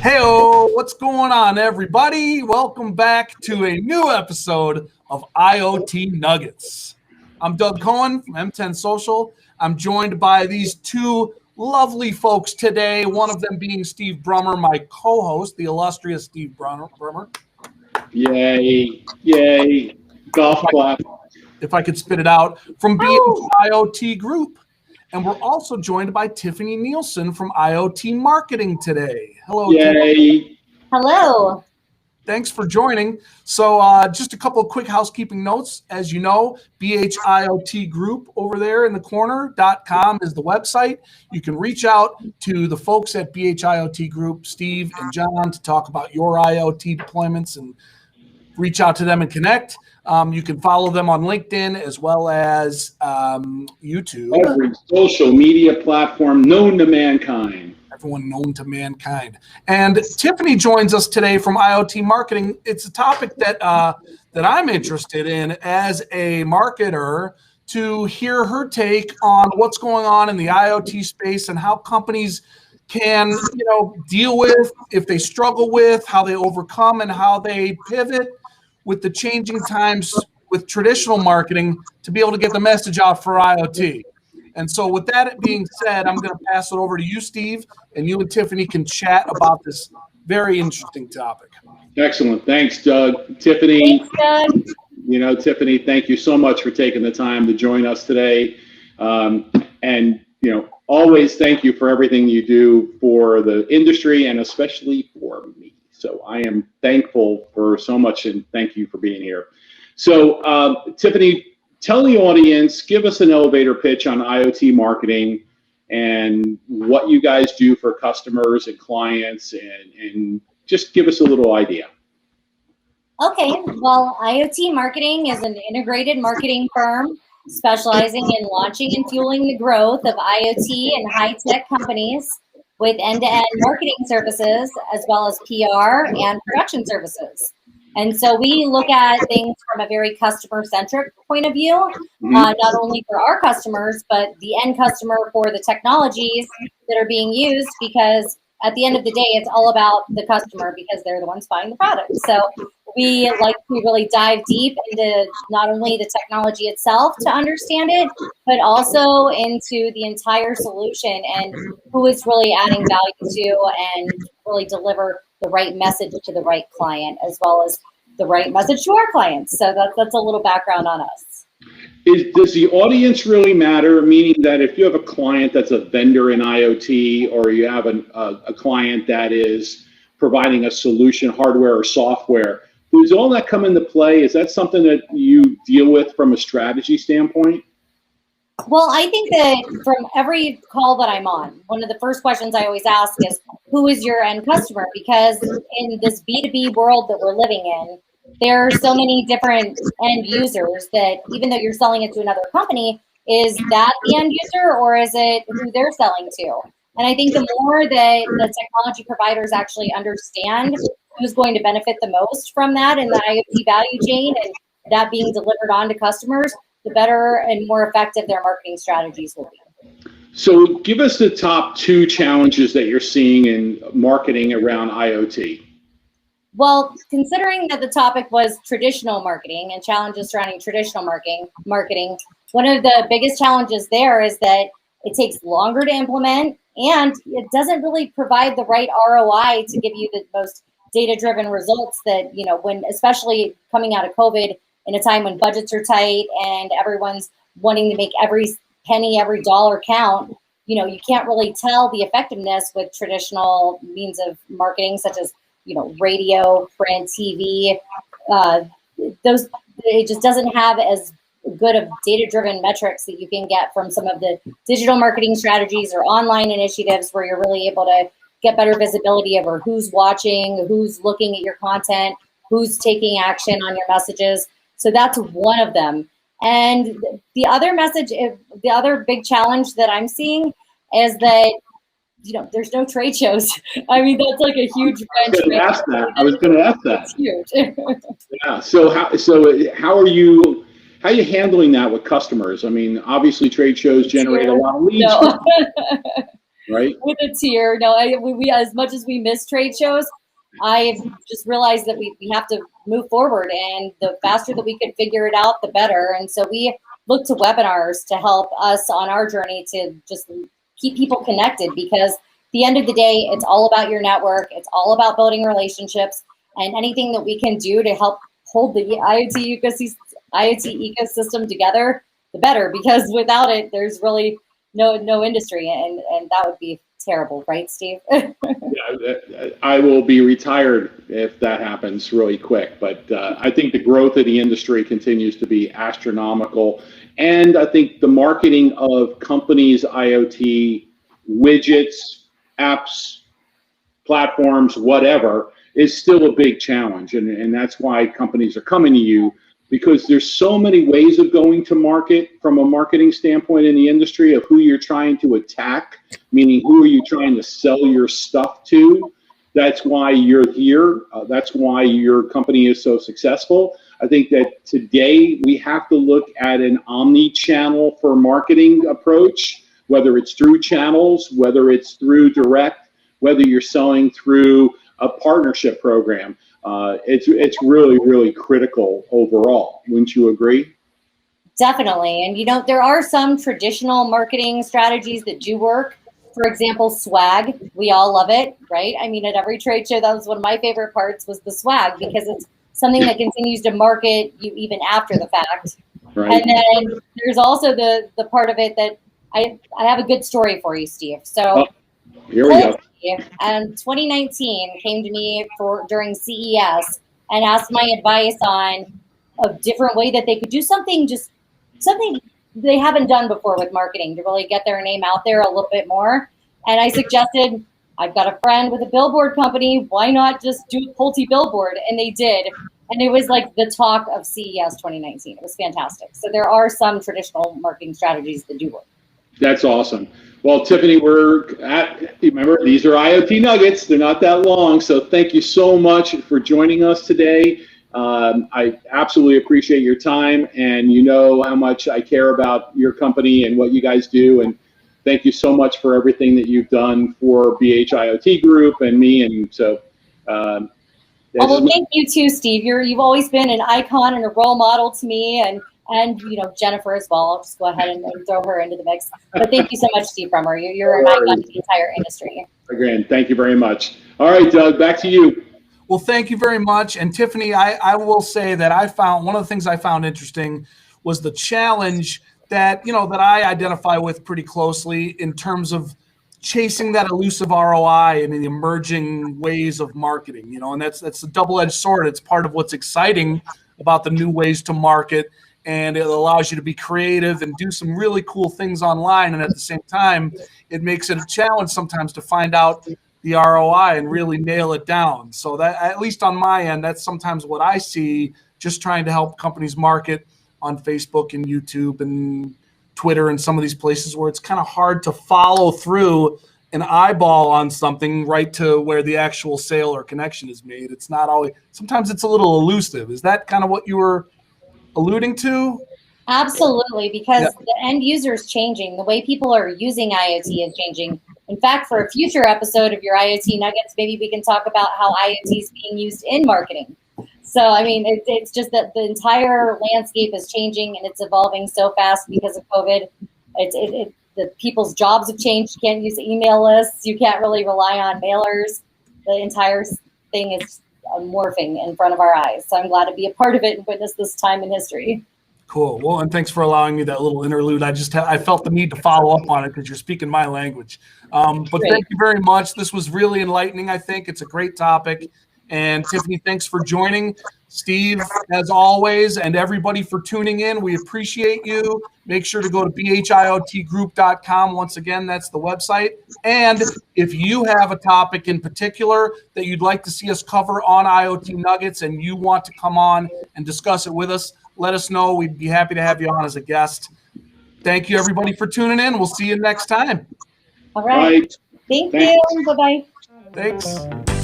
Heyo, what's going on, everybody? Welcome back to a new episode of IoT Nuggets. I'm Doug Cohen from M10 Social. I'm joined by these two lovely folks today, one of them being Steve Brummer, my co-host, the illustrious Steve Brummer. Yay, yay, golf clap. If I could spit it out, from IoT Group. And we're also joined by Tiffani Neilson from IoT Marketing today. Hello, yay. Tiffani. Hello. Thanks for joining. So just a couple of quick housekeeping notes. As you know, IoT Group over there in the corner.com is the website. You can reach out to the folks at IoT Group, Steve and John, to talk about your IoT deployments and reach out to them and connect. You can follow them on LinkedIn as well as YouTube. Every social media platform known to mankind. Everyone known to mankind. And Tiffani joins us today from IoT Marketing. It's a topic that I'm interested in as a marketer, to hear her take on what's going on in the IoT space and how companies can, deal with, if they struggle with, how they overcome and how they pivot with the changing times with traditional marketing to be able to get the message out for IoT. And so with that being said, I'm going to pass it over to you, Steve, and you and Tiffani can chat about this very interesting topic. Excellent. Thanks, Doug. Tiffani. Thanks, Doug. Tiffani, thank you so much for taking the time to join us today. Always thank you for everything you do for the industry and especially for me. So I am thankful for so much, and thank you for being here. So Tiffani, tell the audience, give us an elevator pitch on IoT marketing and what you guys do for customers and clients, and just give us a little idea. Okay, well, IoT Marketing is an integrated marketing firm specializing in launching and fueling the growth of IoT and high-tech companies with end-to-end marketing services, as well as PR and production services. And so we look at things from a very customer-centric point of view, not only for our customers, but the end customer for the technologies that are being used, because at the end of the day, it's all about the customer because they're the ones buying the product. So we like to really dive deep into not only the technology itself to understand it, but also into the entire solution and who it's really adding value to, and really deliver the right message to the right client, as well as the right message to our clients. So that's a little background on us. Does the audience really matter? Meaning that if you have a client that's a vendor in IoT, or you have a client that is providing a solution, hardware or software, does all that come into play? Is that something that you deal with from a strategy standpoint? Well, I think that from every call that I'm on, one of the first questions I always ask is, who is your end customer? Because in this B2B world that we're living in, there are so many different end users that even though you're selling it to another company, is that the end user or is it who they're selling to? And I think the more that the technology providers actually understand who's going to benefit the most from that in the IoT value chain and that being delivered on to customers, the better and more effective their marketing strategies will be. So give us the top two challenges that you're seeing in marketing around IoT. Well, considering that the topic was traditional marketing and challenges surrounding traditional marketing, one of the biggest challenges there is that it takes longer to implement and it doesn't really provide the right ROI to give you the most data-driven results that, when especially coming out of COVID in a time when budgets are tight and everyone's wanting to make every penny, every dollar count, you can't really tell the effectiveness with traditional means of marketing such as radio, print, TV, it just doesn't have as good of data-driven metrics that you can get from some of the digital marketing strategies or online initiatives where you're really able to get better visibility over who's watching, who's looking at your content, who's taking action on your messages. So that's one of them. And the other big challenge that I'm seeing is that there's no trade shows. I mean, that's like a huge wrench. I was going to ask that. It's huge. Yeah. So how how are you handling that with customers? I mean, obviously trade shows generate a lot of leads, No. right? With a tier. No, we as much as we miss trade shows, I've just realized that we have to move forward, and the faster that we can figure it out, the better. And so we look to webinars to help us on our journey to just keep people connected, because at the end of the day, it's all about your network. It's all about building relationships, and anything that we can do to help hold the IoT ecosystem together, the better, because without it, there's really no industry, and that would be terrible, right, Steve? Yeah, I will be retired if that happens really quick. But I think the growth of the industry continues to be astronomical. And I think the marketing of companies' IoT widgets, apps, platforms, whatever, is still a big challenge. And that's why companies are coming to you, because there's so many ways of going to market from a marketing standpoint in the industry of who you're trying to attack, meaning who are you trying to sell your stuff to. That's why you're here. That's why your company is so successful. I think that today we have to look at an omni-channel for marketing approach, whether it's through channels, whether it's through direct, whether you're selling through a partnership program. It's really, really critical overall. Wouldn't you agree? Definitely. And there are some traditional marketing strategies that do work. For example, swag. We all love it, right? I mean, at every trade show, that was one of my favorite parts, was the swag, because it's something that continues to market you even after the fact. Right. And then there's also the part of it that I have a good story for you, Steve. So here we go. And 2019 came to me during CES and asked my advice on a different way that they could do something they haven't done before with marketing to really get their name out there a little bit more. And I suggested, I've got a friend with a billboard company, why not just do a Pulte billboard? And they did. And it was like the talk of CES 2019. It was fantastic. So there are some traditional marketing strategies that do work. That's awesome. Well, Tiffani, remember, these are IoT Nuggets. They're not that long. So thank you so much for joining us today. I absolutely appreciate your time, and you know how much I care about your company and what you guys do. And thank you so much for everything that you've done for BH IoT Group and me. And so, well, thank you too, Steve. You've always been an icon and a role model to me, and Jennifer as well. I'll just go ahead and throw her into the mix. But thank you so much, Steve Brummer. You're an icon to the entire industry. Again, thank you very much. All right, Doug, back to you. Well, thank you very much. And Tiffani, I will say that one of the things I found interesting was the challenge that I identify with pretty closely in terms of chasing that elusive ROI and the emerging ways of marketing, and that's a double-edged sword. It's part of what's exciting about the new ways to market, and it allows you to be creative and do some really cool things online. And at the same time, it makes it a challenge sometimes to find out the ROI and really nail it down. So that, at least on my end, that's sometimes what I see, just trying to help companies market on Facebook and YouTube and Twitter and some of these places where it's kind of hard to follow through an eyeball on something right to where the actual sale or connection is made. It's not always, sometimes it's a little elusive. Is that kind of what you were alluding to? Absolutely, because the end user is changing. The way people are using IoT is changing. In fact, for a future episode of your IoT Nuggets, maybe we can talk about how IoT is being used in marketing. So, I mean, it's just that the entire landscape is changing, and it's evolving so fast because of COVID. The people's jobs have changed. You can't use email lists. You can't really rely on mailers. The entire thing is morphing in front of our eyes. So I'm glad to be a part of it and witness this time in history. Cool. Well, and thanks for allowing me that little interlude. I felt the need to follow up on it because you're speaking my language. But great. Thank you very much. This was really enlightening, I think. It's a great topic. And Tiffani, thanks for joining. Steve, as always, and everybody for tuning in. We appreciate you. Make sure to go to bhiotgroup.com. Once again, that's the website. And if you have a topic in particular that you'd like to see us cover on IoT Nuggets and you want to come on and discuss it with us, let us know. We'd be happy to have you on as a guest. Thank you, everybody, for tuning in. We'll see you next time. All right. Thank you. Bye-bye. Thanks.